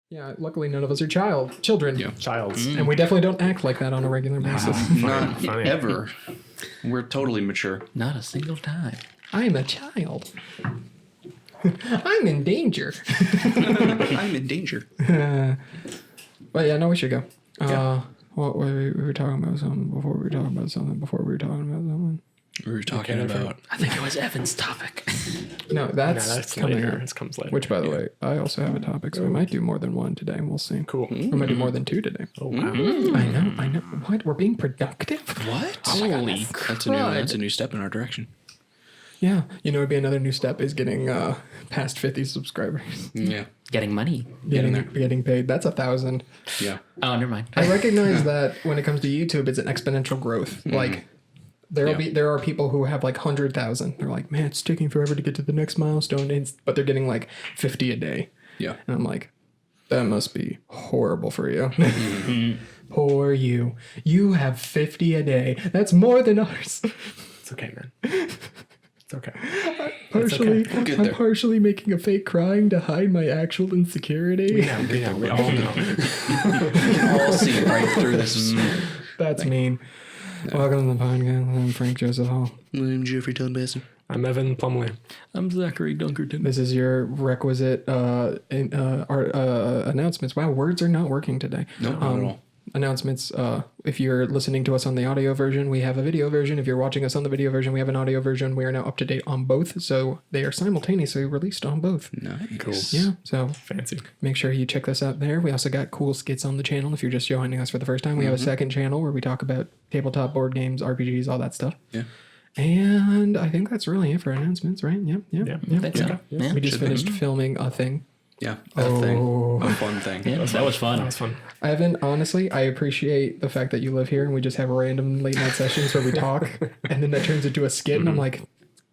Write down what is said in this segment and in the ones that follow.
Yeah, luckily none of us are children. Yeah. Childs. And we definitely don't act like that on a regular basis. Not Funny. ever. We're totally mature. Not a single time. I'm a child. I'm in danger. I'm in danger. But yeah, no, we should go. Yeah. What we were talking about something before we were talking about something before we were talking about something. We were talking about. I think it was Evan's topic. No, that's coming later. up. It comes later. Which, by the way, I also have a topic, so we might do more than one today. We'll see. Cool. We might do more than two today. Oh, wow. I know. What? We're being productive? What? Holy That's a new step in our direction. Yeah. You know, it'd be another new step is getting past 50 subscribers. Yeah. Getting money. Getting paid. That's 1,000. Yeah. Oh, never mind. I recognize that when it comes to YouTube, it's an exponential growth. Like there are people who have like 100,000. They're like, man, it's taking forever to get to the next milestone, but they're getting like 50 a day. Yeah. And I'm like, that must be horrible for you. Poor you. You have 50 a day. That's more than ours. It's okay, man. It's okay. I'm partially making a fake crying to hide my actual insecurity. We all know. We can all see right through this. That's mean. Welcome to the podcast. I'm Frank Joseph Hall. I'm Jeffrey Telbason. I'm Evan Plumley. I'm Zachary Dunkerton. This is your requisite announcements. Wow, words are not working today. No, not at all. Announcements. If you're listening to us on the audio version, we have a video version. If you're watching us on the video version, we have an audio version. We are now up to date on both, so they are simultaneously released on both. Nice. Cool. Yeah, so Fancy. make sure you check this out there. We also got cool skits on the channel. If you're just joining us for the first time, we have a second channel where we talk about tabletop board games, RPGs, all that stuff. Yeah. And I think that's really it for announcements, right? Yeah. I think so. Yeah. We just finished filming a thing. Yeah. A thing. A fun thing. Yeah, that was fun. That was fun. Evan, honestly, I appreciate the fact that you live here and we just have random late night sessions where we talk and then that turns into a skit and I'm like,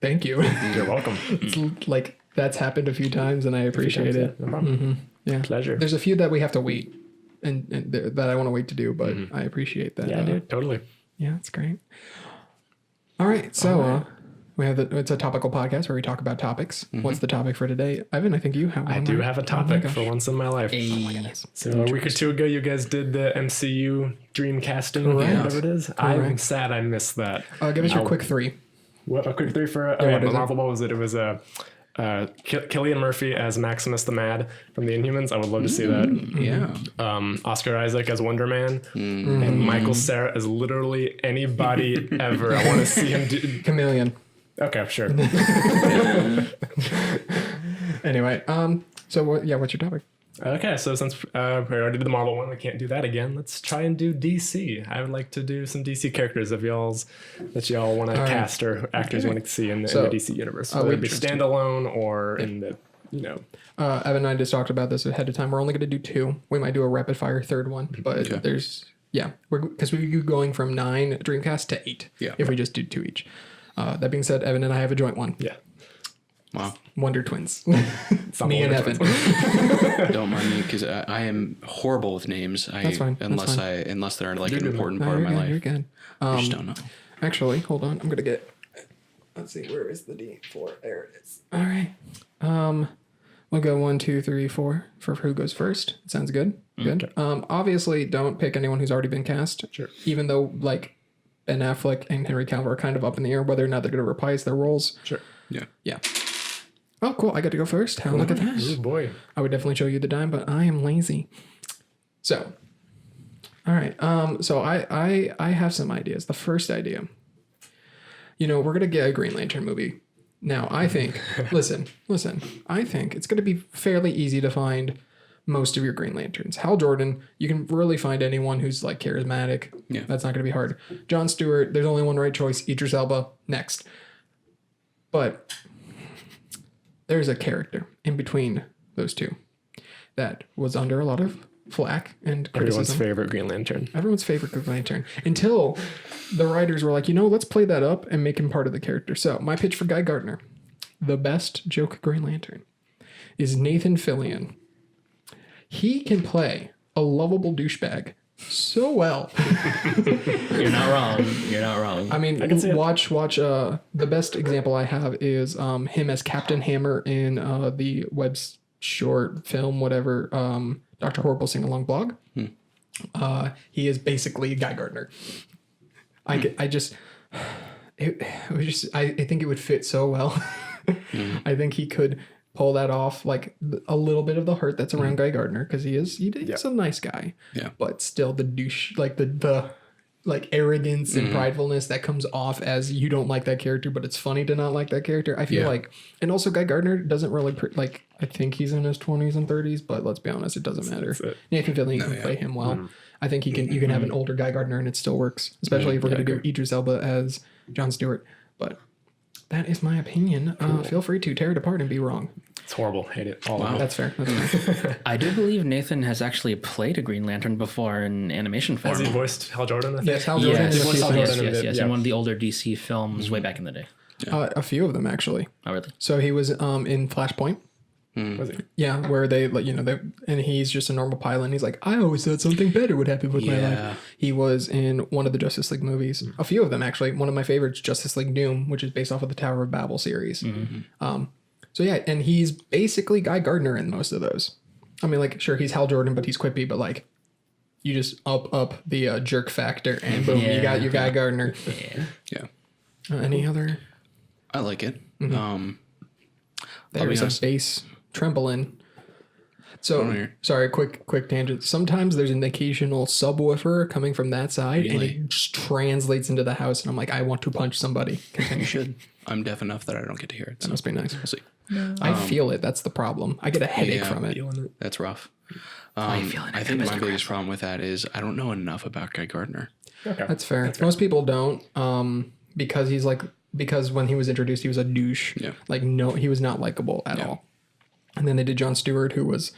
thank you. You're welcome. It's like that's happened a few times and I appreciate it. No problem. Yeah. Pleasure. There's a few that we have to wait and that I want to wait to do, but I appreciate that. Yeah, dude. Totally. Yeah, it's great. All right. So we have it's a topical podcast where we talk about topics. What's the topic for today? Ivan, I think you have one. I do have a topic gosh. for once in my life. So a week or two ago, you guys did the MCU Dreamcasting, whatever it is. I'm sad I missed that. Give us your quick three. What, a quick three for Marvel? What was it? It was Cillian Murphy as Maximus the Mad from the Inhumans. I would love to see that. Yeah. Oscar Isaac as Wonder Man, and Michael Cera as literally anybody ever. I want to see him do. Chameleon. Okay, sure. Anyway, so what's your topic? Okay, so since we already did the Marvel one, we can't do that again. Let's try and do DC. I would like to do some DC characters that y'all want to cast or actors you want to see in the DC universe, whether it be standalone or in the, Evan and I just talked about this ahead of time. We're only going to do two. We might do a rapid fire third one, but because we're going from 9 Dreamcast to 8. Yeah. If we just do 2 each. That being said, Evan and I have a joint one. Yeah. Wow. Wonder Twins. Me and Evan. Don't mind me because I am horrible with names. That's fine. Unless they're like an important part of my life. You're good. I just don't know. Actually, hold on. I'm gonna get. Let's see. Where is the D4? There it is. All right. We'll go 1, 2, 3, 4 for who goes first. Sounds good. Good. Okay. Obviously, don't pick anyone who's already been cast. Sure. Even though like Ben Affleck and Henry Cavill are kind of up in the air whether or not they're going to reprise their roles. Sure. Yeah. Yeah. Oh, cool. I got to go first. How look at that. Oh, boy. I would definitely show you the dime, but I am lazy. So, all right. So I have some ideas. The first idea, we're going to get a Green Lantern movie. Now, I think, listen, I think it's going to be fairly easy to find most of your Green Lanterns. Hal Jordan, you can really find anyone who's like charismatic. Yeah. That's not going to be hard. Jon Stewart, there's only one right choice. Idris Elba, next. But there's a character in between those two that was under a lot of flack and criticism. Everyone's favorite Green Lantern. Everyone's favorite Green Lantern. Until the writers were like, let's play that up and make him part of the character. So my pitch for Guy Gardner, the best joke Green Lantern, is Nathan Fillion. He can play a lovable douchebag so well. You're not wrong. I mean, watch. The best example I have is him as Captain Hammer in the web short film, whatever, Dr. Horrible Sing-Along Blog. He is basically Guy Gardner. I think it would fit so well. I think he could pull that off, like a little bit of the hurt that's around Guy Gardner, because he's a nice guy. Yeah. But still the douche, like the like arrogance and pridefulness that comes off as you don't like that character, but it's funny to not like that character. I feel like, and also Guy Gardner doesn't really I think he's in his 20s and 30s, but let's be honest, it doesn't matter. Nathan Fillion can play him well. I think you can have an older Guy Gardner and it still works, especially if we're going to do Idris Elba as Jon Stewart. But that is my opinion. Feel free to tear it apart and be wrong. It's horrible. Hate it. All of it. That's fair. That's fair. I do believe Nathan has actually played a Green Lantern before in animation form. Has he voiced Hal Jordan? I think? Yes, Hal Jordan. Yes, in a few Jordan things. did, yes, in one of the older DC films way back in the day. A few of them actually. Oh, really? So he was in Flashpoint. Was he? Yeah, where they and he's just a normal pilot and he's like, I always thought something better would happen with my life. He was in one of the Justice League movies, a few of them actually. One of my favorites, Justice League Doom, which is based off of the Tower of Babel series. So yeah, and he's basically Guy Gardner in most of those. I mean, like, sure, he's Hal Jordan, but he's quippy, but like, you just up the jerk factor and boom, you got your Guy Gardner. Yeah. Any other? I like it. There's a bass trembling. So sorry, quick tangent. Sometimes there's an occasional subwoofer coming from that side, and it just translates into the house, and I'm like, I want to punch somebody. You should. I'm deaf enough that I don't get to hear it. So That must be nice. we'll see. I feel it. That's the problem. I get a headache from it. That's rough. I feel it. I think my biggest problem with that is I don't know enough about Guy Gardner. Okay. That's fair. Most people don't, because when he was introduced, he was a douche. Yeah. Like, no, he was not likable at all. And then they did Jon Stewart, who was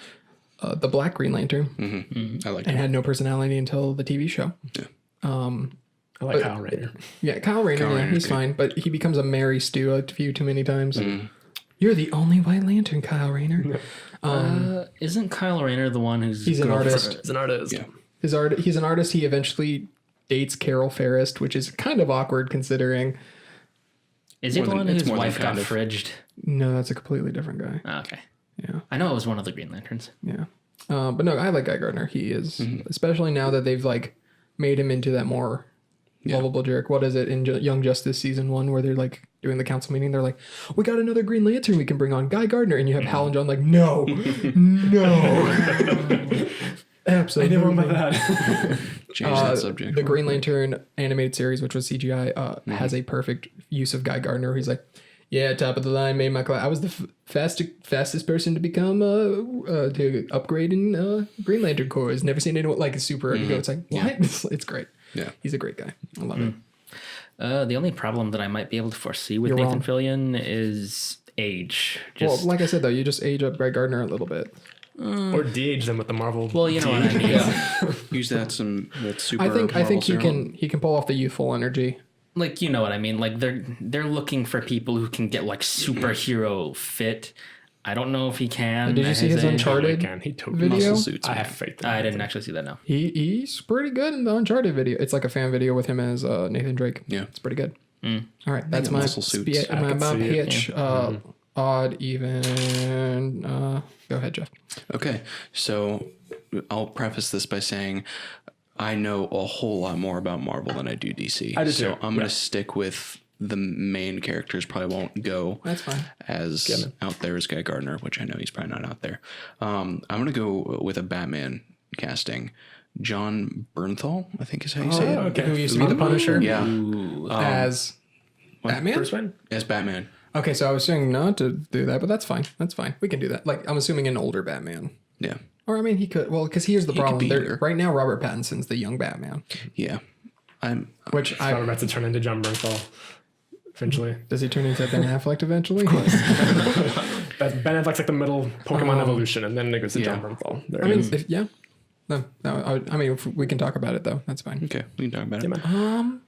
the Black Green Lantern, I like and it. had no personality until the TV show. Yeah. I like Kyle Rayner. Yeah, Kyle Rayner, Rayner's he's good. fine, but he becomes a Mary Stu a few too many times. You're the only White Lantern, Kyle Rayner. Isn't Kyle Rayner the one who's He's an artist. He's an artist. Yeah. He's an artist. He eventually dates Carol Fairest, which is kind of awkward considering. Is he the one it's whose more than wife got kind of. fridged? No, that's a completely different guy. Oh, okay. Yeah. I know it was one of the Green Lanterns. Yeah. But no, I like Guy Gardner. He is, especially now that they've like made him into that more lovable jerk. What is it in Young Justice season 1 where they're like doing the council meeting? They're like, we got another Green Lantern we can bring on, Guy Gardner. And you have Hal and John like, no, no. Absolutely. I never remember that. Change that subject. The Green Lantern animated series, which was CGI, has a perfect use of Guy Gardner. He's like, yeah, top of the line, made my class. I was the fastest person to become to upgrade in Green Lantern Corps. Never seen anyone like a super. It's like what? It's great. Yeah, he's a great guy. I love it. The only problem that I might be able to foresee with You're Nathan wrong. Fillion is age. Well, like I said though, you just age up Guy Gardner a little bit. Or de-age them with the Marvel. Well, you know what I mean. use that super. I think Marvel he serum. can pull off the youthful energy. Like, you know what I mean. Like they're looking for people who can get like superhero fit. I don't know if he can. Did you at see his age. Uncharted He totally video? Muscle suits. I man. have faith. I didn't actually see that. No. He's pretty good in the Uncharted video. It's like a fan video with him as Nathan Drake. Yeah. It's pretty good. All right, that's the my muscle suits. I could see it. pitch. Odd, even. Go ahead, Jeff. Okay, so I'll preface this by saying I know a whole lot more about Marvel than I do DC. I do so too. I'm going to stick with the main characters. Probably won't go That's fine. as out there as Guy Gardner, which I know he's probably not out there. I'm going to go with a Batman casting. John Bernthal, I think is how you say it. okay. Who used to be the Punisher? Yeah, As Batman? Bruce Wayne? as Batman. Okay, so I was saying not to do that, but that's fine. That's fine. We can do that. Like, I'm assuming an older Batman. Yeah, Or, I mean, he could. Well, because here's the problem. be either. Right now, Robert Pattinson's the young Batman. yeah. Which I'm about to turn into John Bernthal eventually. Does he turn into Ben Affleck eventually? But Ben Affleck's like the middle Pokemon evolution, and then it goes to John Bernthal. There I it mean, is. yeah. No, I mean, if we can talk about it, though. That's fine. Okay, we can talk about it. man.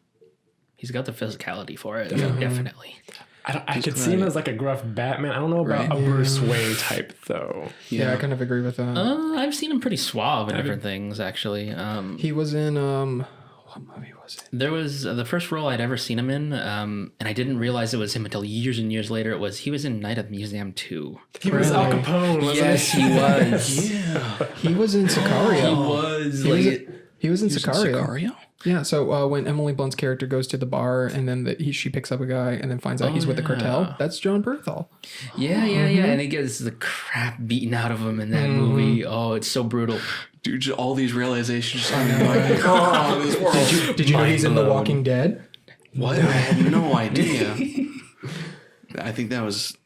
He's got the physicality for it. Definitely. I could see him as like a gruff Batman. I don't know about a Bruce Wayne type though. Yeah, I kind of agree with that. I've seen him pretty suave in different things, actually. He was in What movie was it? There was the first role I'd ever seen him in, and I didn't realize it was him until years and years later. He was in Night at the Museum 2. He was Al Capone, wasn't Yes, he? he was. Yeah. He was in Sicario. He was in Sicario. Yeah, so when Emily Blunt's character goes to the bar and then she picks up a guy and then finds out he's with the cartel, that's John Bernthal. Yeah, and he gets the crap beaten out of him in that movie. Oh, it's so brutal. Dude, just all these realizations. I know. Like, oh, this world. Did you know he's in The Walking Dead? What? I had no idea. I think that was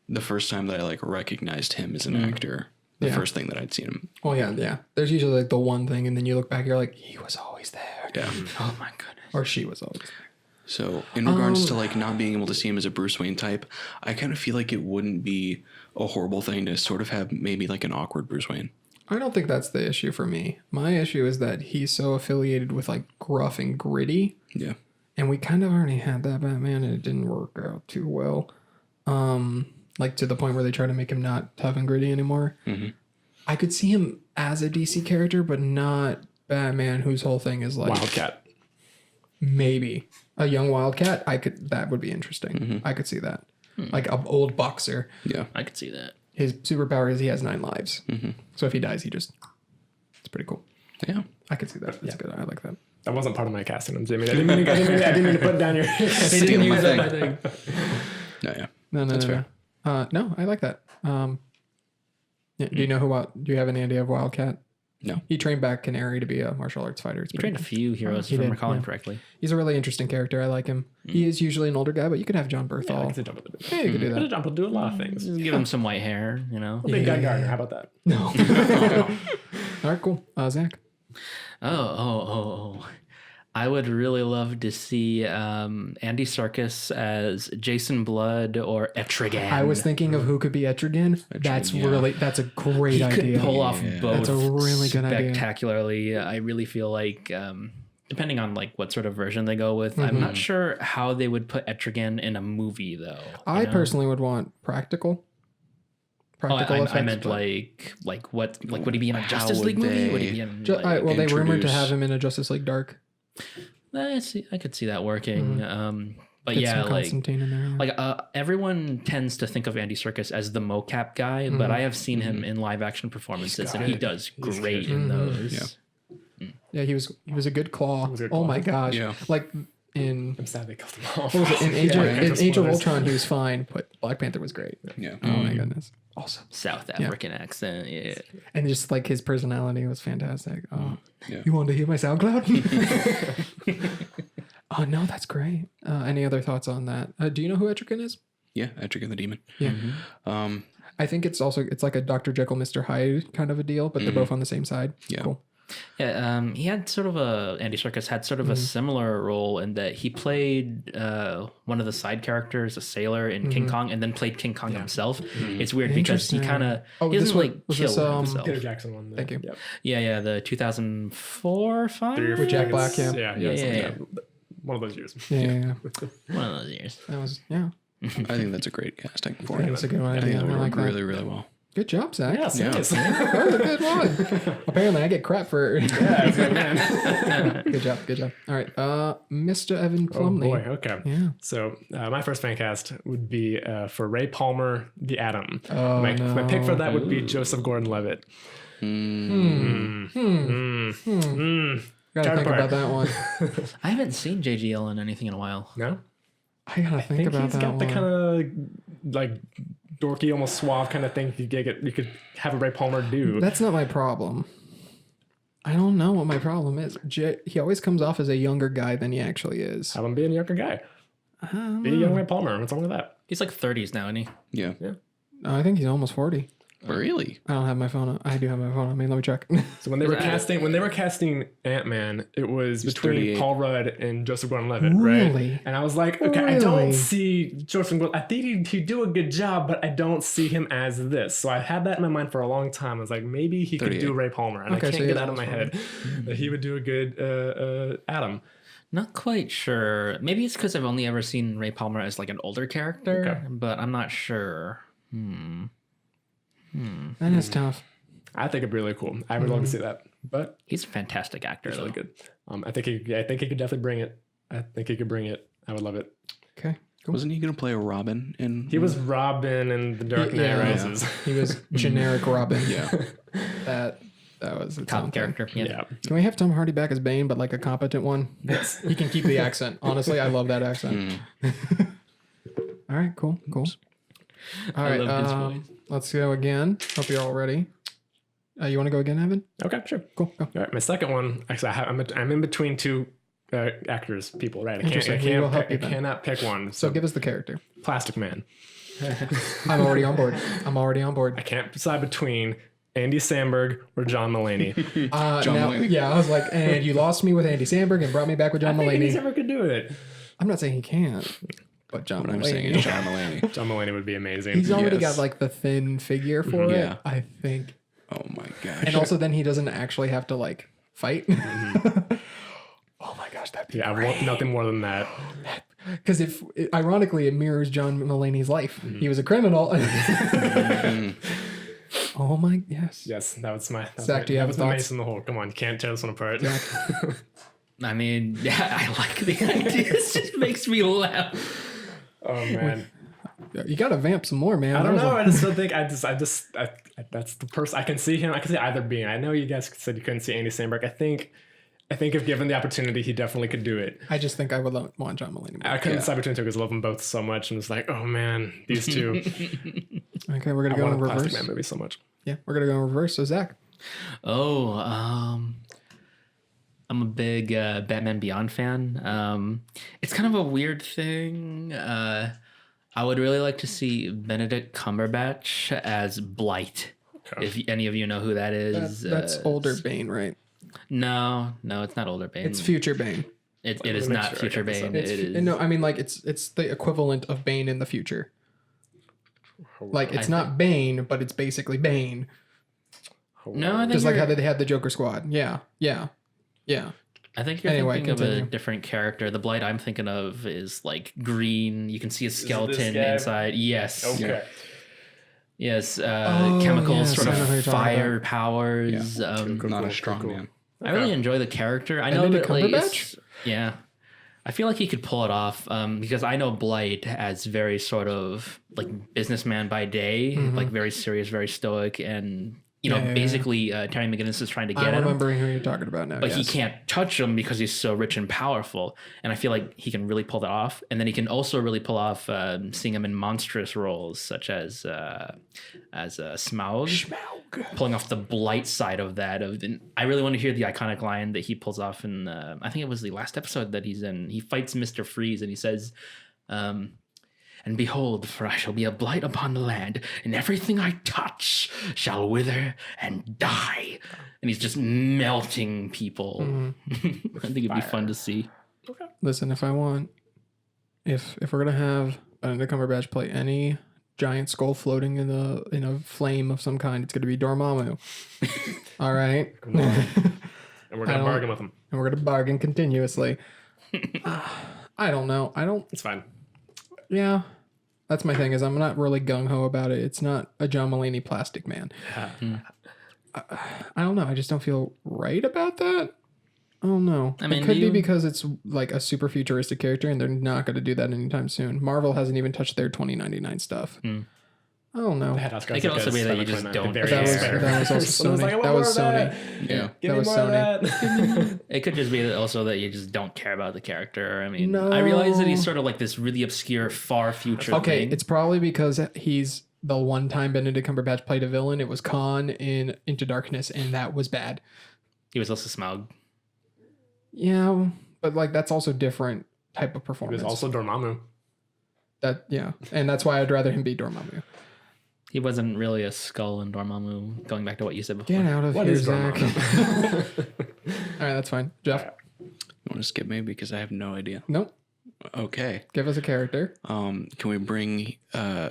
the first time that I like recognized him as an actor. The first thing that I'd seen him. Oh yeah. There's usually like the one thing, and then you look back, you're like, he was always there. Yeah. Oh my goodness. Or she was always there. So in regards to like not being able to see him as a Bruce Wayne type, I kind of feel like it wouldn't be a horrible thing to sort of have maybe like an awkward Bruce Wayne. I don't think that's the issue for me. My issue is that he's so affiliated with like gruff and gritty. Yeah. And we kind of already had that Batman, and it didn't work out too well. Like to the point where they try to make him not tough and gritty anymore. Mm-hmm. I could see him as a DC character, but not Batman, whose whole thing is like Wildcat. Maybe a young Wildcat. That would be interesting. Mm-hmm. I could see that. Like an old boxer. Yeah. I could see that. His superpower is he has 9 lives. Mm-hmm. So if he dies, it's pretty cool. Yeah. I could see that. That's good. I like that. That wasn't part of my casting. I didn't mean to put it down your. They didn't use that, I think. No, yeah. No, That's fair. no, I like that. Yeah, do you know do you have any idea of Wildcat? No. He trained back Canary to be a martial arts fighter. He trained a few heroes, he if I'm did, recalling yeah. correctly. He's a really interesting character. I like him. He is usually an older guy, but you could have John Yeah, I Bernthal. can see Jump will do that. Yeah, you could do But that. Jump will do a lot of things. Just give him some white hair, you know. Big Guy Gardner, how about that? No. All right, cool. Zach. Oh. I would really love to see Andy Serkis as Jason Blood or Etrigan. I was thinking of who could be Etrigan. That's a great he idea. could pull off both. That's a really good idea. Spectacularly. I really feel like, depending on like what sort of version they go with, I'm not sure how they would put Etrigan in a movie though. I personally would want practical. Effects. I meant like what? Like would he be in a Justice League movie? Would he be in? Well, they rumored to have him in a Justice League Dark. I could see that working. But Get yeah, some Constantine in there. Yeah. Everyone tends to think of Andy Serkis as the mocap guy, but I have seen him in live action performances, and he does great in those. Yeah, he was a good Claw. Oh my gosh! Yeah. Like in I'm sad they killed him off. what was it? In Age of Ultron, he was fine, but Black Panther was great. Yeah. Oh my goodness, awesome. South African accent, yeah. And just like his personality was fantastic. Oh, Yeah. you wanted to hear my SoundCloud? Oh no, that's great. Any other thoughts on that? Do you know who Etrigan is? Yeah. Etrigan the Demon. Yeah. I think it's like a Dr. Jekyll, Mr. Hyde kind of a deal, but they're both on the same side. Yeah. Cool. Yeah, he had sort of Andy Serkis had sort of a similar role in that he played one of the side characters, a sailor in King Kong, and then played King Kong himself. It's weird because he kind of he doesn't like kill himself. Peter Jackson one. Thank you. Yep. Yeah, the 2004 or 5 With Jack Black, yeah. Yeah. One of those years. Yeah. one of those years. That was I think that's a great casting for That him. was a good one. I think I that would like work that. really, really well. Good job, Zach. Yeah, seriously. That was a good one. Apparently, I get crap for it. Yeah, it's good, man. Good job. All right, Mr. Evan Oh Plumley. boy, okay. Yeah. So my first fan cast would be for Ray Palmer, the Atom. Oh, my no. pick for that would be Joseph Gordon-Levitt. Gotta think Counterpart. about that one. I haven't seen JGL in anything in a while. No? I gotta I think think about he's that got one. the kind of like dorky, almost suave kind of thing you could have a Ray Palmer do. That's not my problem. I don't know what my problem is. He always comes off as a younger guy than he actually is. Have him be a younger guy. Be a young Ray Palmer. What's wrong with that? He's like 30s now, isn't he? Yeah. I think he's almost 40. Really? I don't have my phone on. I do have my phone on me. Let me check. So when they were casting Ant-Man, it was between 38. Paul Rudd and Joseph Gordon-Levitt, Really? right? And I was like, okay, I Really? don't see Joseph Gordon. I think he'd do a good job, but I don't see him as this. So I had that in my mind for a long time. I was like, maybe he could 38. do Ray Palmer, and Okay, I so can't yeah, get out of that my was head that he would do a good Adam. Not quite sure. Maybe it's because I've only ever seen Ray Palmer as like an older character, Okay. but I'm not sure. That is tough. I think it'd be really cool. I would love to see that, but He's a fantastic actor, it's though. really good. I think he could definitely bring it. I think he could bring it. I would love it. Okay. Cool. Wasn't he going to play a Robin in? He was Robin in The Dark Knight Rises. He was generic Robin. Yeah. That was its own Top thing. character. Yeah. Can we have Tom Hardy back as Bane, but like a competent one? Yes. He can keep the accent. Honestly, I love that accent. All right, cool. All right, love his voice. let's go again. Hope you're all ready. You want to go again, Evan? Okay, sure. Cool. Go. All right, my second one. Actually, I'm in between two actors, people. Right? I Interesting. We will help you I then. cannot pick one. So give us the character. Plastic Man. I'm already on board. I can't decide between Andy Samberg or John Mulaney. Mulaney. Yeah, I was like, and you lost me with Andy Samberg and brought me back with John Andy Mulaney. Samberg could do it. I'm not saying he can't, but John What I'm saying Mulaney. is John Mulaney. John Mulaney would be amazing. He's already Yes. got like the thin figure for it, Yeah. I think. Oh my gosh. And also then he doesn't actually have to like fight. Oh my gosh, that'd be I want nothing more than that. because ironically it mirrors John Mulaney's life. He was a criminal. Oh my yes. Yes, that was my. Zach, do you have the thoughts? mace in the hole. Come on, you can't tear this one apart. I mean, yeah, I like the idea. It just makes me laugh. Oh man, You gotta vamp some more, man. I don't That was know. a- I just don't think. That's the person I can see him. I can see either being. I know you guys said you couldn't see Andy Samberg. I think if given the opportunity, he definitely could do it. I just think I would want John Mulaney. I couldn't decide between two because I love them both so much, and it's like, oh man, these two. Okay, we're gonna I go want in a Plastic reverse. Man movie so much. Yeah, we're gonna go in reverse. So Zach. Oh, I'm a big Batman Beyond fan. It's kind of a weird thing. I would really like to see Benedict Cumberbatch as Blight. Okay. If any of you know who that is. That's older Bane, right? No, it's not older Bane. It's future Bane. It Let is me make not sure I future get this Bane. up. It is. No, I mean like it's the equivalent of Bane in the future. Like it's not Bane, but it's basically Bane. No, I think Just like you're- how they had the Joker Squad. Yeah. I think you're Anyway, thinking of continue. a different character. The Blight I'm thinking of is like green. You can see a this skeleton guy? inside. Yes. Okay. Yes. Oh, chemicals, yes, sort I know who you're of talking fire powers. Not a strong man. I really enjoy the character. I know Benedict that like, Cumberbatch? yeah. I feel like he could pull it off because I know Blight as very sort of like businessman by day, like very serious, very stoic, and Yeah. basically Terry McGinnis is trying to get I'm at him. remembering who you're talking about now. But he yes. can't touch him because he's so rich and powerful. And I feel like he can really pull that off. And then he can also really pull off seeing him in monstrous roles, such as Smaug. Pulling off the Blight side of that. I really want to hear the iconic line that he pulls off in, I think it was the last episode that he's in. He fights Mr. Freeze and he says, and behold, for I shall be a blight upon the land, and everything I touch shall wither and die. And he's just melting people. I think it'd be fun to see. Listen, if we're gonna have Benedict Cumberbatch play any giant skull floating in a flame of some kind, it's gonna be Dormammu. All right, And we're gonna bargain with him. and we're gonna bargain continuously. I don't know. It's fine. Yeah, that's my thing. Is I'm not really gung ho about it. It's not a John Mulaney Plastic Man. I don't know. I just don't feel right about that. I don't know. I mean, it could be you- because it's like a super futuristic character, and they're not going to do that anytime soon. Marvel hasn't even touched their 2099 stuff. I don't know. It could also be that you just don't That was also Sony. That was Sony. Yeah. Give That me was more Sony. of that. It could just be also that you just don't care about the character. I mean, No. I realize that he's sort of like this really obscure, far future Okay, thing. it's probably because he's the one time Benedict Cumberbatch played a villain. It was Khan in Into Darkness, and that was bad. He was also Smaug. Yeah, but like that's also different type of It was performance. also Dormammu. And that's why I'd rather him be Dormammu. He wasn't really a skull in Dormammu, going back to what you said before. Get out of What here, is Zach. Dormammu? All right, that's fine. Jeff, You want to skip me because I have no idea. nope. Okay. Give us a character. Can we bring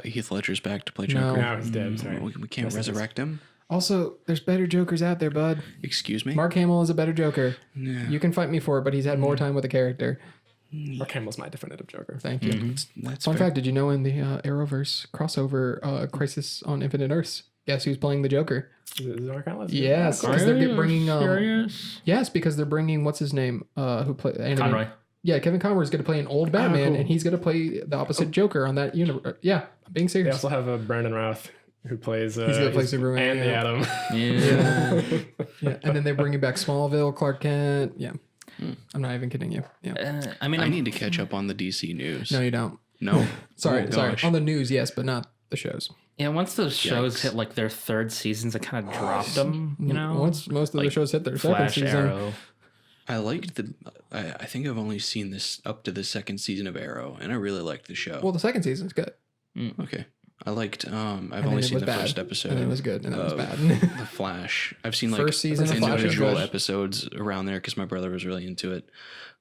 Heath Ledger's back to play No. Joker? Now he's dead. Sorry. We can't resurrect him. Also, there's better Jokers out there, bud. Excuse me. Mark Hamill is a better Joker. Yeah. You can fight me for it, but he's had more time with the character. Mark Hamill's my definitive Joker. Thank you. That's Fun fair. fact: did you know in the Arrowverse crossover, Crisis on Infinite Earths, Guess who's playing the Joker? Yes, because they're bringing Serious? yes, because they're bringing what's his name? Who played Conroy. Yeah, Kevin Conroy is going to play an old Batman, cool. and he's going to play the opposite Joker on that universe. Yeah, I'm being They serious. also have Brandon Routh who plays. He's going to play Superman and the Atom. Yeah. Yeah, and then they're bringing back Smallville, Clark Kent. Yeah, I'm not even kidding you. Yeah, I need to catch up on the DC news. no, you don't. No. Sorry. Oh, gosh. On the news, yes, but not the shows. Yeah, once those shows Yikes. hit like their third seasons, it kind of dropped them, you know? Once most of the Like shows hit their Flash, second season, Arrow. I liked I think I've only seen this up to the second season of Arrow, and I really liked the show. well, the second season's good. Okay. I liked I've And only then it seen was the bad. first episode. And then it was good, and then it was of bad. The Flash. I've seen like First season of Flash was individual good. episodes around there because my brother was really into it.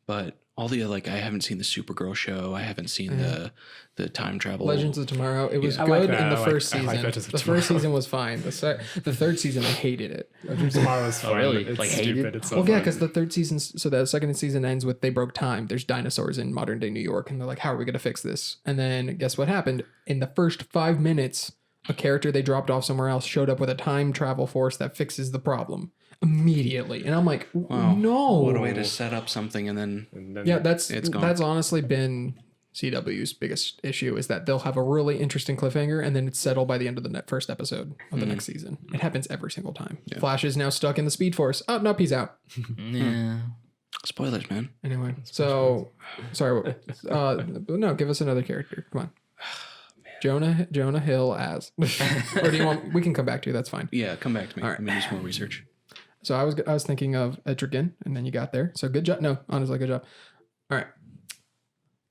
But all the I haven't seen the Supergirl show. I haven't seen the time travel. Legends of Tomorrow. It was I like good that. in the I like- first I like season. Legends of The Tomorrow. first season was fine. The third season, I hated it. Tomorrow's fun. really? It's Like, stupid. hated? It's so Well, yeah, fun. because the third season, so the second season ends with they broke time. There's dinosaurs in modern day New York, and they're like, how are we going to fix this? And then guess what happened? In the first 5 minutes, a character they dropped off somewhere else showed up with a time travel force that fixes the problem immediately. And I'm like, Wow. no. What a way to set up something and then And then Yeah, that's It's gone. that's honestly been CW's biggest issue is that they'll have a really interesting cliffhanger and then it's settled by the end of the first episode of the next season. It happens every single time. Flash is now stuck in the Speed Force. Oh, no, he's out. Yeah. spoilers, man. Anyway, so sorry. No, give us another character. Come on. Jonah Hill as, or do you want? We can come back to you. That's fine. Yeah, come back to me. All right. Let me do some more research. So I was thinking of Etrigan, and then you got there. So good job. No, honestly, good job. All right,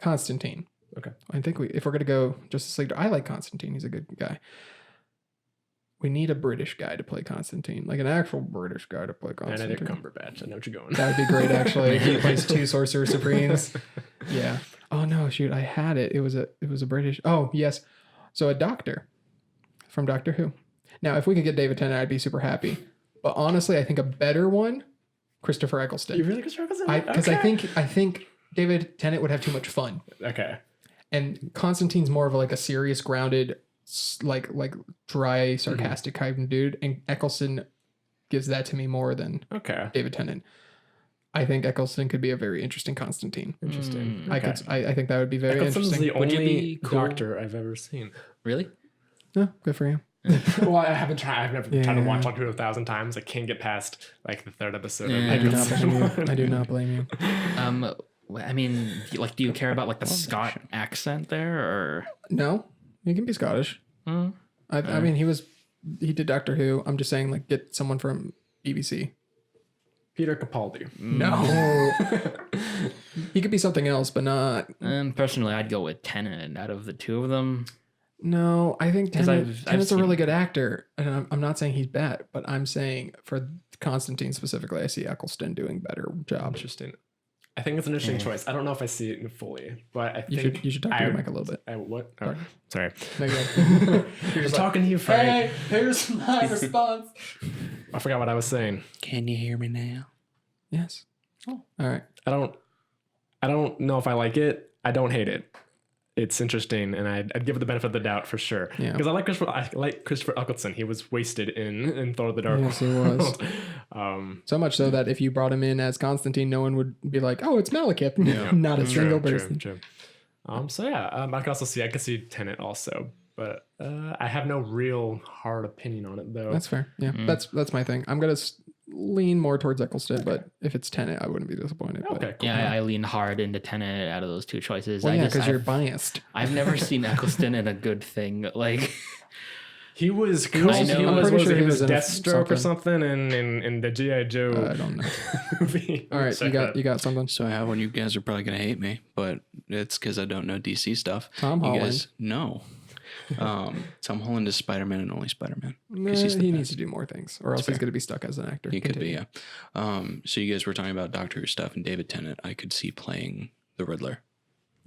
Constantine. Okay. I think if we're gonna go Justice League, I like Constantine. He's a good guy. We need a British guy to play Constantine, like an actual British guy to play Constantine. Benedict Cumberbatch. I know what you're going. That would be great, actually. He plays two Sorcerer Supremes. Yeah. Oh no, shoot! I had it. It was a British. Oh yes. So a doctor from Doctor Who. Now, if we could get David Tennant, I'd be super happy. But honestly, I think a better one, Christopher Eccleston. You really could struggle with Because I think David Tennant would have too much fun, Okay. and Constantine's more of like a serious, grounded, like dry, sarcastic kind of dude, and Eccleston gives that to me more than Okay. David Tennant. I think Eccleston could be a very interesting Constantine. Interesting. I think that would be very Eccleston's interesting. the Would you only be cool? doctor I've ever seen. Really? Yeah, good for you. Well, I haven't tried. I've never tried to Yeah. watch Doctor Who 1,000 times. I can't get past like the third episode. Yeah. Of I do not Eccleston. blame you. I do not blame you. I mean, do you care about like the Scott accent there, or? No, he can be Scottish. Hmm? I mean, he did Doctor Who. I'm just saying, like, get someone from BBC. Peter Capaldi. No, he could be something else, but not. Personally, I'd go with Tennant out of the two of them. No, I think 'Cause Tennant's a seen- really good actor, and I'm not saying he's bad, but I'm saying for Constantine specifically, I see Eccleston doing better job. Interesting. I think it's an interesting choice. I don't know if I see it fully, but I think You should talk to your mic a little bit. What? Oh, sorry. No, you're I'm talking to you, Frank. here's my response. I forgot what I was saying. Can you hear me now? Yes. Oh, all right. I don't know if I like it. I don't hate it. It's interesting, and I'd give it the benefit of the doubt for sure. Yeah. Because I like Christopher Eccleston. He was wasted in Thor: The Dark Yes, he World. was. So much so that if you brought him in as Constantine, no one would be like, "Oh, it's Malekith." Yeah. Not a single True. person. So yeah, I could see Tenet also, but I have no real hard opinion on it though. That's fair. Yeah, that's my thing. I'm gonna lean more towards Eccleston, but if it's Tenet, I wouldn't be disappointed. But, okay. Cool. Yeah, I lean hard into Tennant out of those two choices. well, I yeah, just- because you're I've- biased. I've never seen Eccleston in a good thing. Like, He was I know. I'm pretty sure he he was was in Deathstroke or something in the G.I. Joe I don't know. movie. All right, Check that. you got something. So I have one. You guys are probably gonna hate me, but it's because I don't know DC stuff. Tom You Holland. guys know. Tom Holland is Spider-Man and only Spider-Man. Nah, he's the he best. needs to do more things, or else he's gonna be stuck as an actor. He could be, Continue. yeah. So you guys were talking about Doctor Who stuff and David Tennant. I could see playing the Riddler.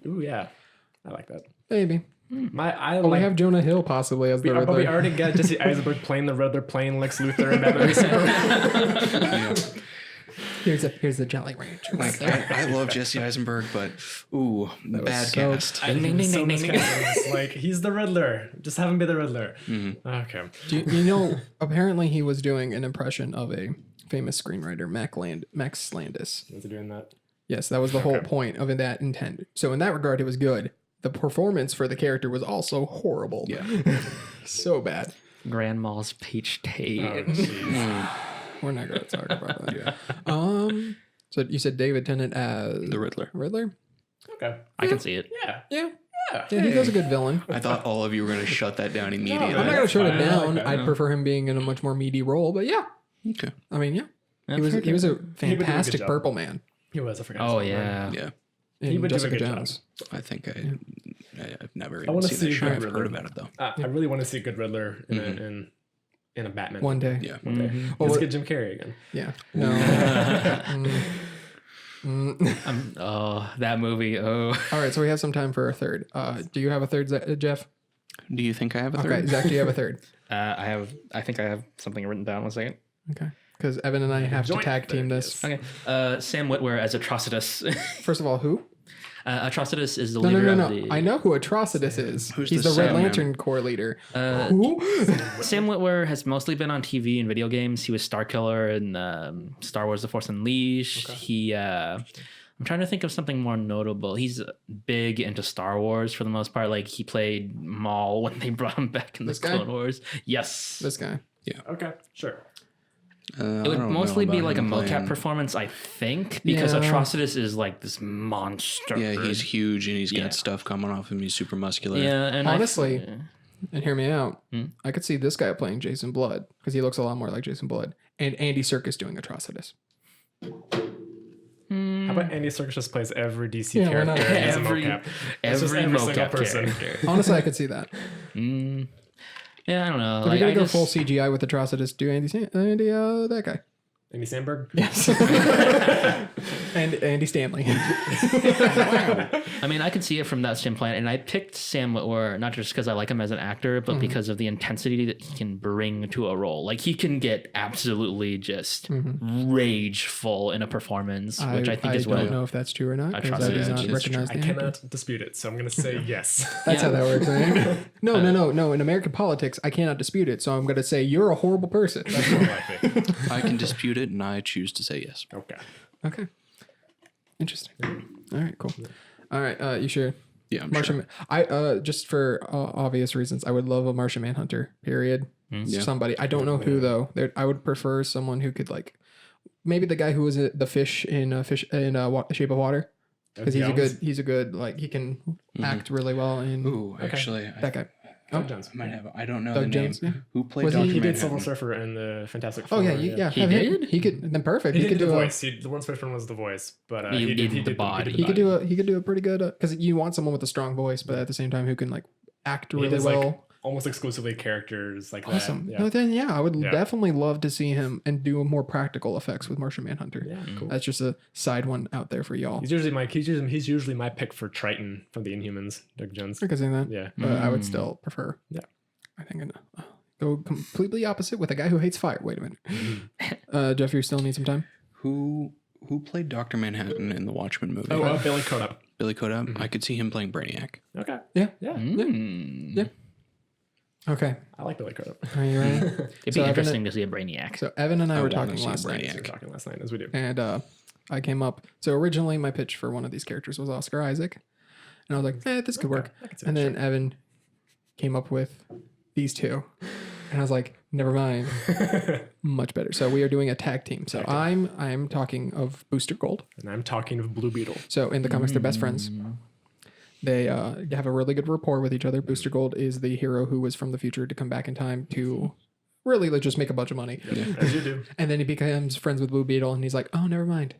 Ooh yeah, I like that. Maybe. I We like. have Jonah Hill possibly as the But we Riddler. already got Jesse Eisenberg playing the Riddler, playing Lex Luthor, and Batman v Superman. Here's the Jolly Rancher. Like I love Jesse Eisenberg, but bad so cast. I think so miscast. Like he's the Riddler. Just have him be the Riddler. Okay. You know, apparently he was doing an impression of a famous screenwriter, Max Landis. Was he doing that? Yes, that was the whole point of that intent. So in that regard, it was good. The performance for the character was also horrible. Yeah. So bad. Grandma's peach tea. We're not going to talk about that. So you said David Tennant as The Riddler. Riddler? Okay. I can see it. Yeah. Yeah. Yeah, he does a good villain. I thought all of you were going to shut that down immediately. I'm not going to shut it fine. I down. like that. I'd prefer him being in a much more meaty role, but yeah. Okay. I mean, yeah. He That's was a do a good fantastic job. purple man He was. I forgot. Oh his name. yeah. Yeah. He in would do a Jessica good job. Jones. I think I've never wanna even seen that see show. Good I've Riddler. heard about it though. I really want to see a good Riddler in a Batman. One day. Yeah. One day. Well, Let's get Jim Carrey again. Yeah. No. That movie. Oh. All right, so we have some time for a third. Do you have a third, Jeff? Do you think I have a third? Okay, Zach, do you have a third? I think I have something written down. 1 second. Okay. Because Evan and I have to Joint tag team third, this. Okay. Sam Witwer as Atrocitus. First of all, who? Atrocitus is the No, leader no. of the. I know who Atrocitus is. Who's He's the the Red Sam Lantern Corps leader. Who? Sam Witwer has mostly been on TV and video games. He was Starkiller in Star Wars: The Force Unleashed. He. I'm trying to think of something more notable. He's big into Star Wars for the most part. Like he played Maul when they brought him back in the This guy? Clone Wars. Yes. This guy. Okay. Sure. It would mostly be like a mocap performance, I think, because Yeah. Atrocitus is like this monster. Yeah, he's huge and he's Yeah. got stuff coming off him. He's super muscular. Yeah, and Honestly, and hear me out, I could see this guy playing Jason Blood because he looks a lot more like Jason Blood, and Andy Serkis doing Atrocitus. How about Andy Serkis just plays every DC Yeah, why not? character as a every mocap? It's just every single mocap character. Honestly, I could see that. Yeah, I don't know. If you're gonna go full CGI with Atrocitus, do that guy. Andy Samberg? Yes. And Andy Stanley. I mean, I could see it from that standpoint, and I picked Sam Witwer not just because I like him as an actor, but because of the intensity that he can bring to a role. Like he can get absolutely just rageful in a performance, which I think is I don't what. know if that's true or not because I Atrocitus do not is recognize I the actor. cannot dispute it, so I'm going to say yes. That's how that works, right? No. In American politics, I cannot dispute it, so I'm going to say you're a horrible person. That's more likely. I can dispute it and I choose to say yes. Okay. Okay. Interesting. All right, cool. All right, you sure? Yeah, I'm Martian. I just for obvious reasons, I would love a Martian Manhunter. Period. Yeah. Somebody. I don't know who though. I would prefer someone who could like, maybe the guy who was the fish in Shape of Water, because he's a good like he can act really well in Ooh, actually, that guy. Doug Jones. I might have. I don't know Doug the name. James, yeah. Who played Was Dr. He did Manhattan? Silver Surfer in the Fantastic Oh Four. yeah. He have him. did? He could. Then perfect. He He could did do the a. voice. The one first one was the voice, but He he did did the body. He could do a. He could do a pretty good because you want someone with a strong voice, but at the same time who can like act He really does, well. like, almost exclusively characters like Awesome. that. No, then I would Yeah. definitely love to see him and do more practical effects with Martian Manhunter. Yeah, cool. That's just a side one out there for y'all. He's usually my pick for Triton from the Inhumans, Doug Jones. I can see that. Yeah. But I would still prefer. Yeah. I think I'd go completely opposite with a guy who hates fire. Wait a minute. Jeff, you still need some time? Who played Dr. Manhattan in the Watchmen movie? Oh, Billy Crudup. Billy Crudup. I could see him playing Brainiac. Okay. Yeah. Yeah. Yeah. Okay. I like Billy Crudup. Are you ready? It'd be So Evan- interesting to see a Brainiac. So Evan and I were wanna talking see last night. We Brainiac. were talking last night, as we do. And I came up. So originally, my pitch for one of these characters was Oscar Isaac, and I was like, this could work. I can see And that, then Evan came up with these two, and I was like, never mind, much better. So we are doing a tag team. So I'm talking of Booster Gold. And I'm talking of Blue Beetle. So in the comics, they're best friends. They have a really good rapport with each other. Booster Gold is the hero who was from the future to come back in time to really like, just make a bunch of money. As you do. And then he becomes friends with Blue Beetle, and he's like, oh, never mind.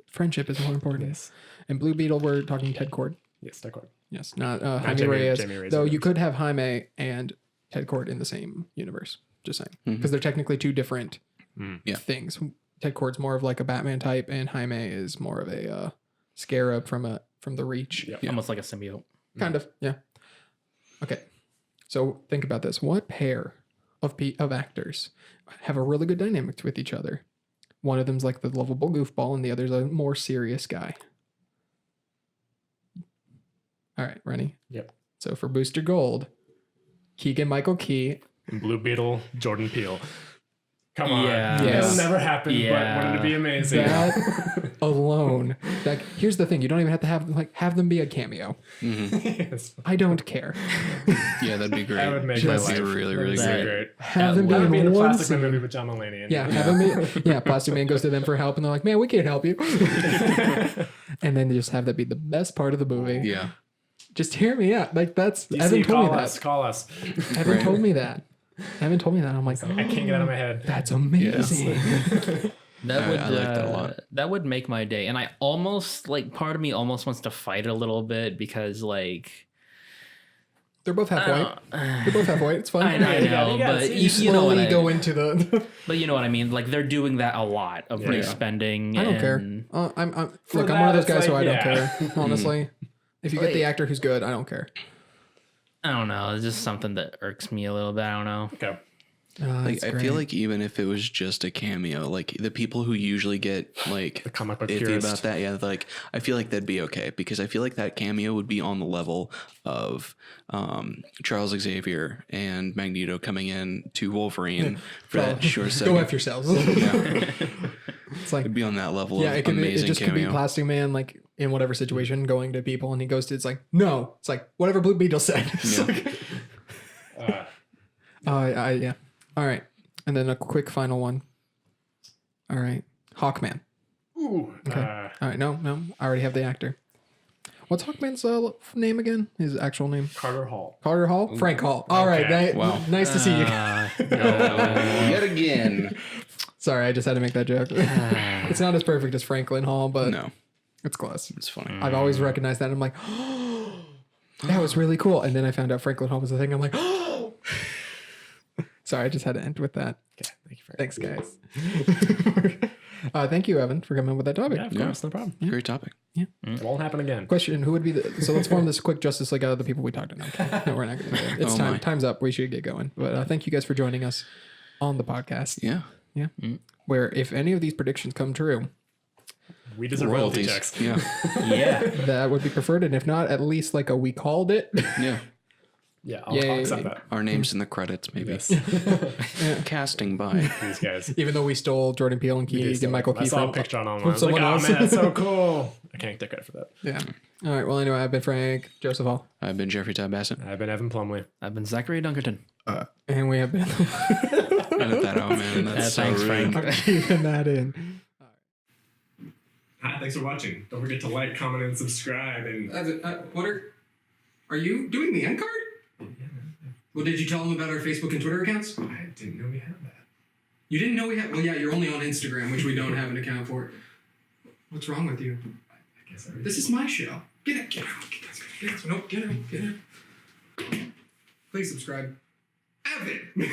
Friendship is more important. Yes. And Blue Beetle, we're talking Ted Cord. Yes, Deckard. Yes, not Jaime Jamie- Reyes. Jamie Reyes Though Reyes. you could have Jaime and Ted Cord in the same universe. Just saying. Because they're technically two different Yeah. things. Ted Cord's more of like a Batman type, and Jaime is more of a Scarab from the Reach. Yep. Almost like a symbiote. Kind of, yeah. Okay, so think about this: what pair of actors have a really good dynamic with each other, One of them's like the lovable goofball, and the other's a more serious guy. All right, ready? Yep. So for Booster Gold, Keegan-Michael Key. And Blue Beetle, Jordan Peele. Come on. Yeah. It'll never happen, but wouldn't it be amazing? That alone. Like, here's the thing: you don't even have to have them be a cameo. Yes. I don't care. Yeah, that'd be great. That would make my That'd be life. really, That'd really be so great. great. Have them That would be be in in a one Plastic Man scene. movie with John Mulaney. Yeah, have them be, Plastic Man goes to them for help, and they're like, "Man, we can't help you." And then they just have that be the best part of the movie. Yeah. Just hear me out. Like that's DC, Evan told me that. Call us. Evan Right. told me that. Evan told me that. I'm like, I can't get out of my head. that's amazing. That would I like that a lot. That would make my day. And I almost like part of me almost wants to fight a little bit because like They're both half white. They're both half white. It's fine. I know, you gotta but see. you know what slowly I, go into the. but you know what I mean. Like they're doing that a lot of race spending. I don't care. and- I'm For look. I'm one of those that, guys it's who I like, don't yeah. care. Honestly, if you get the actor who's good, I don't care. I don't know. It's just something that irks me a little bit. I don't know. Okay. Like I feel like even if it was just a cameo, like the people who usually get like The comic book iffy purist. about that, yeah, like I feel like that'd be okay because I feel like that cameo would be on the level of Charles Xavier and Magneto coming in to Wolverine for that short Go second. F yourselves. Yeah. It's like It'd be on that level yeah, of it could be, amazing it just cameo. could be Plastic Man like in whatever situation going to people, and he goes to it's like no, it's like whatever Blue Beetle said. It's Yeah. like, yeah. All right, and then a quick final one. All right, Hawkman. Ooh. Okay. All right, no, I already have the actor. What's Hawkman's name again? His actual name? Carter Hall. Carter Hall? Frank Hall. All right, Okay. Wow. nice to see you. Yet again. Sorry, I just had to make that joke. It's not as perfect as Franklin Hall, but No, it's close. it's funny. I've always recognized that. I'm like, that was really cool. And then I found out Franklin Hall was the thing. I'm like, sorry, I just had to end with that. Okay. Thank you for Thanks, guys. Thank you, Evan, for coming up with that topic. Yeah, of Yeah. course, no problem. Great topic. It won't happen again. Question: who would be the? So let's form this quick Justice League out of the people we talked to. No, we're not going to do it. It's Oh time. my. Time's up. We should get going. But thank you guys for joining us on the podcast. Yeah. Where if any of these predictions come true, We deserve royalty checks. Yeah. Yeah. that would be preferred. And if not, at least like a we called it. Yeah. Yeah, I'll Yay. accept that. Our names in the credits, maybe. Yes. Casting by. These guys. Even though we stole Jordan Peele and Keegan and Michael I Key saw a from picture on online. I from was like, someone oh else. man, that's so cool. I can't take credit for that. Yeah. All right. Well, anyway, I've been Frank Joseph Hall, I've been Jeffrey Ty Bassett. I've been Evan Plumley. I've been Zachary Dunkerton. and we have been Edit that out, man. That's so thanks, rude. Frank. keeping that in. Hi, thanks for watching. Don't forget to like, comment, and subscribe. And What are you doing the end card? Well, did you tell them about our Facebook and Twitter accounts? I didn't know we had that. You didn't know we had. Well, yeah, you're only on Instagram, which we don't have an account for. What's wrong with you? I guess I This is my show. Get out. Get out. Get out. Nope. Get out. Get out. Please subscribe. Evan.